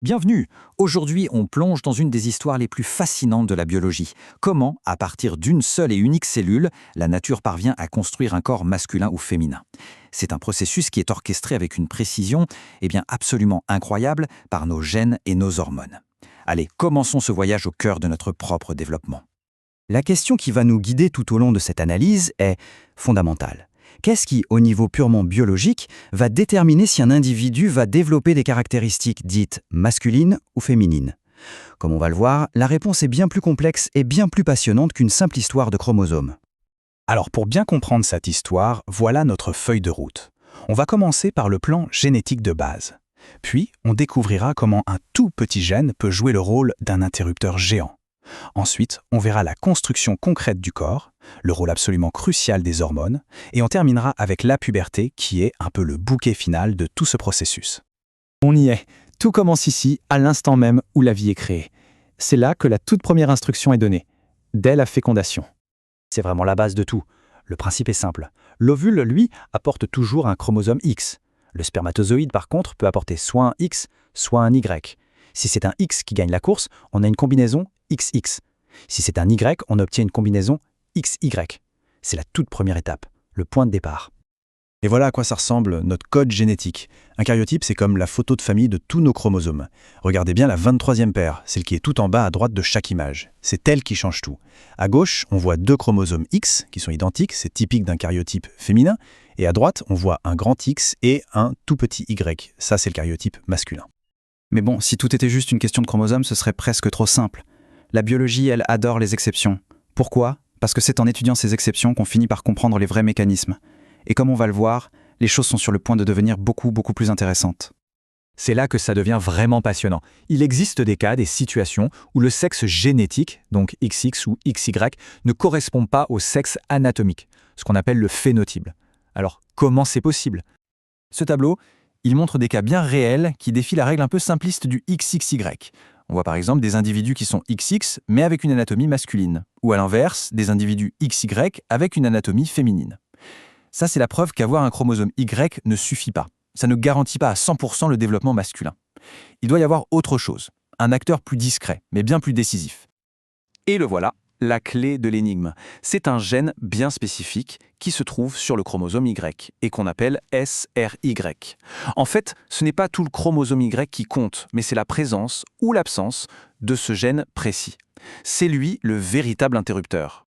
Bienvenue. Aujourd'hui, on plonge dans une des histoires les plus fascinantes de la biologie. Comment, à partir d'une seule et unique cellule, la nature parvient à construire un corps masculin ou féminin. C'est un processus qui est orchestré avec une précision absolument incroyable par nos gènes et nos hormones. Allez, commençons ce voyage au cœur de notre propre développement. La question qui va nous guider tout au long de cette analyse est fondamentale. Qu'est-ce qui, au niveau purement biologique, va déterminer si un individu va développer des caractéristiques dites masculines ou féminines? Comme on va le voir, la réponse est bien plus complexe et bien plus passionnante qu'une simple histoire de chromosomes. Alors pour bien comprendre cette histoire, voilà notre feuille de route. On va commencer par le plan génétique de base. Puis, on découvrira comment un tout petit gène peut jouer le rôle d'un interrupteur géant. Ensuite, on verra la construction concrète du corps, le rôle absolument crucial des hormones, et on terminera avec la puberté qui est un peu le bouquet final de tout ce processus. On y est. Tout commence ici, à l'instant même où la vie est créée. C'est là que la toute première instruction est donnée, dès la fécondation. C'est vraiment la base de tout. Le principe est simple. L'ovule, lui, apporte toujours un chromosome X. Le spermatozoïde, par contre, peut apporter soit un X, soit un Y. Si c'est un X qui gagne la course, on a une combinaison XX. Si c'est un Y, on obtient une combinaison XY. C'est la toute première étape, le point de départ. Et voilà à quoi ça ressemble notre code génétique. Un karyotype, c'est comme la photo de famille de tous nos chromosomes. Regardez bien la 23e paire, celle qui est tout en bas à droite de chaque image. C'est elle qui change tout. À gauche, on voit deux chromosomes X qui sont identiques, c'est typique d'un karyotype féminin. Et à droite, on voit un grand X et un tout petit Y. Ça, c'est le karyotype masculin. Mais bon, si tout était juste une question de chromosomes, ce serait presque trop simple. La biologie, elle adore les exceptions. Pourquoi ? Parce que c'est en étudiant ces exceptions qu'on finit par comprendre les vrais mécanismes. Et comme on va le voir, les choses sont sur le point de devenir beaucoup plus intéressantes. C'est là que ça devient vraiment passionnant. Il existe des cas, des situations où le sexe génétique, donc XX ou XY, ne correspond pas au sexe anatomique, ce qu'on appelle le phénotype. Alors, comment c'est possible ? Ce tableau, il montre des cas bien réels qui défient la règle un peu simpliste du XXY. On voit par exemple des individus qui sont XX, mais avec une anatomie masculine. Ou à l'inverse, des individus XY avec une anatomie féminine. Ça, c'est la preuve qu'avoir un chromosome Y ne suffit pas. Ça ne garantit pas à 100% le développement masculin. Il doit y avoir autre chose, un acteur plus discret, mais bien plus décisif. Et le voilà, la clé de l'énigme. C'est un gène bien spécifique qui se trouve sur le chromosome Y et qu'on appelle SRY. En fait, ce n'est pas tout le chromosome Y qui compte, mais c'est la présence ou l'absence de ce gène précis. C'est lui le véritable interrupteur.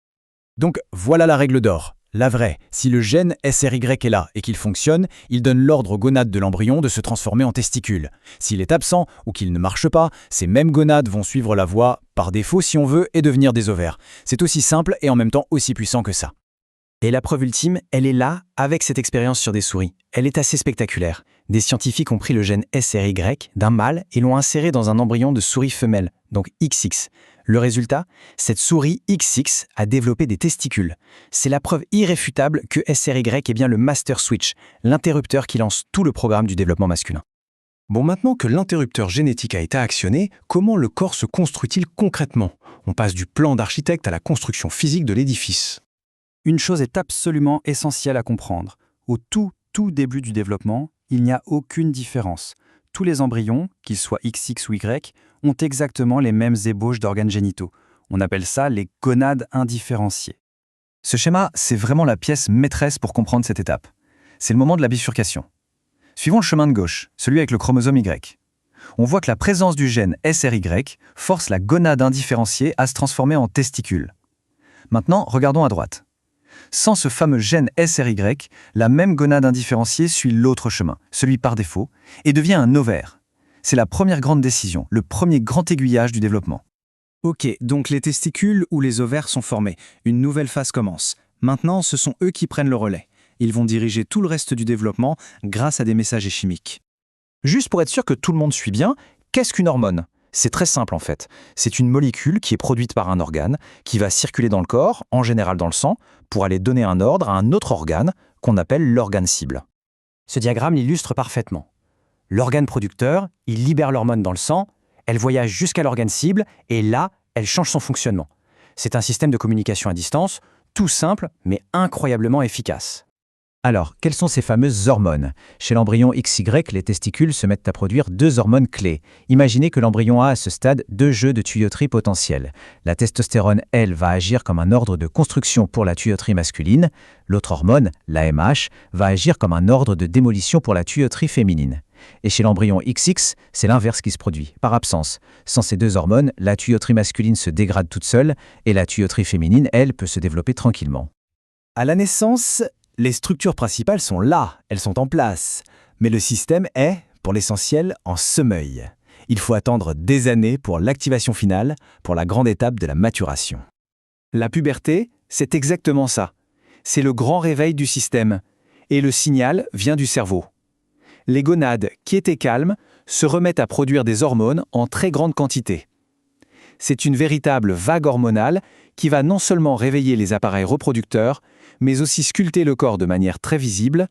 Donc voilà la règle d'or. La vraie, si le gène SRY est là et qu'il fonctionne, il donne l'ordre aux gonades de l'embryon de se transformer en testicules. S'il est absent ou qu'il ne marche pas, ces mêmes gonades vont suivre la voie, par défaut si on veut, et devenir des ovaires. C'est aussi simple et en même temps aussi puissant que ça. Et la preuve ultime, elle est là, avec cette expérience sur des souris. Elle est assez spectaculaire. Des scientifiques ont pris le gène SRY d'un mâle et l'ont inséré dans un embryon de souris femelle, donc XX. Le résultat, cette souris XX a développé des testicules. C'est la preuve irréfutable que SRY est bien le master switch, l'interrupteur qui lance tout le programme du développement masculin. Bon, maintenant que l'interrupteur génétique a été actionné, comment le corps se construit-il concrètement ? On passe du plan d'architecte à la construction physique de l'édifice. Une chose est absolument essentielle à comprendre. Au tout début du développement, il n'y a aucune différence. Tous les embryons, qu'ils soient XX ou Y, ont exactement les mêmes ébauches d'organes génitaux. On appelle ça les gonades indifférenciées. Ce schéma, c'est vraiment la pièce maîtresse pour comprendre cette étape. C'est le moment de la bifurcation. Suivons le chemin de gauche, celui avec le chromosome Y. On voit que la présence du gène SRY force la gonade indifférenciée à se transformer en testicule. Maintenant, regardons à droite. Sans ce fameux gène SRY, la même gonade indifférenciée suit l'autre chemin, celui par défaut, et devient un ovaire. C'est la première grande décision, le premier grand aiguillage du développement. Ok, donc les testicules ou les ovaires sont formés. Une nouvelle phase commence. Maintenant, ce sont eux qui prennent le relais. Ils vont diriger tout le reste du développement grâce à des messagers chimiques. Juste pour être sûr que tout le monde suit bien, qu'est-ce qu'une hormone ? C'est très simple en fait. C'est une molécule qui est produite par un organe, qui va circuler dans le corps, en général dans le sang, pour aller donner un ordre à un autre organe qu'on appelle l'organe cible. Ce diagramme l'illustre parfaitement. L'organe producteur, il libère l'hormone dans le sang, elle voyage jusqu'à l'organe cible et là, elle change son fonctionnement. C'est un système de communication à distance, tout simple mais incroyablement efficace. Alors, quelles sont ces fameuses hormones? Chez l'embryon XY, les testicules se mettent à produire 2 hormones clés. Imaginez que l'embryon a à ce stade 2 jeux de tuyauterie potentiels. La testostérone, elle, va agir comme un ordre de construction pour la tuyauterie masculine. L'autre hormone, l'AMH, va agir comme un ordre de démolition pour la tuyauterie féminine. Et chez l'embryon XX, c'est l'inverse qui se produit, par absence. Sans ces 2 hormones, la tuyauterie masculine se dégrade toute seule et la tuyauterie féminine, elle, peut se développer tranquillement. À la naissance, les structures principales sont là, elles sont en place. Mais le système est, pour l'essentiel, en sommeil. Il faut attendre des années pour l'activation finale, pour la grande étape de la maturation. La puberté, c'est exactement ça. C'est le grand réveil du système. Et le signal vient du cerveau. Les gonades, qui étaient calmes, se remettent à produire des hormones en très grande quantité. C'est une véritable vague hormonale qui va non seulement réveiller les appareils reproducteurs, mais aussi sculpter le corps de manière très visible.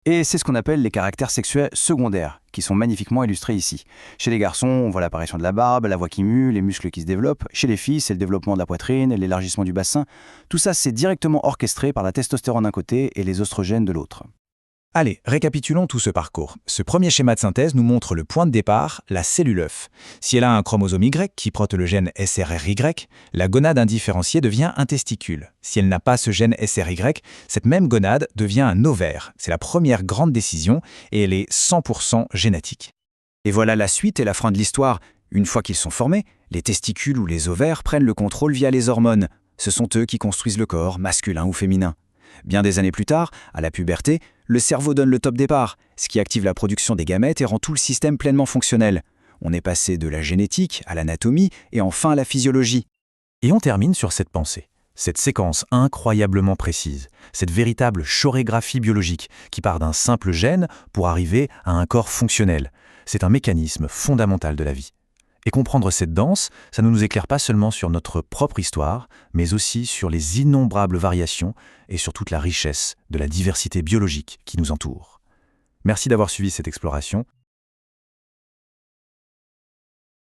Et c'est ce qu'on appelle les caractères sexuels secondaires, qui sont magnifiquement illustrés ici. Chez les garçons, on voit l'apparition de la barbe, la voix qui mue, les muscles qui se développent. Chez les filles, c'est le développement de la poitrine, l'élargissement du bassin. Tout ça, c'est directement orchestré par la testostérone d'un côté et les oestrogènes de l'autre. Allez, récapitulons tout ce parcours. Ce premier schéma de synthèse nous montre le point de départ, la cellule œuf. Si elle a un chromosome Y qui porte le gène SRRY, la gonade indifférenciée devient un testicule. Si elle n'a pas ce gène SRY, cette même gonade devient un ovaire. C'est la première grande décision et elle est 100% génétique. Et voilà la suite et la fin de l'histoire. Une fois qu'ils sont formés, les testicules ou les ovaires prennent le contrôle via les hormones. Ce sont eux qui construisent le corps, masculin ou féminin. Bien des années plus tard, à la puberté, le cerveau donne le top départ, ce qui active la production des gamètes et rend tout le système pleinement fonctionnel. On est passé de la génétique à l'anatomie et enfin à la physiologie. Et on termine sur cette pensée, cette séquence incroyablement précise, cette véritable chorégraphie biologique qui part d'un simple gène pour arriver à un corps fonctionnel. C'est un mécanisme fondamental de la vie. Et comprendre cette danse, ça ne nous éclaire pas seulement sur notre propre histoire, mais aussi sur les innombrables variations et sur toute la richesse de la diversité biologique qui nous entoure. Merci d'avoir suivi cette exploration.